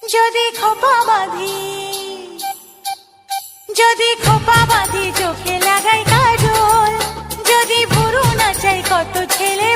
যদি খোপা বাঁধি যদি খোপা বাঁধি চোখে লাগাই কাজল যদি ভুরু নাচাই কত ছেলে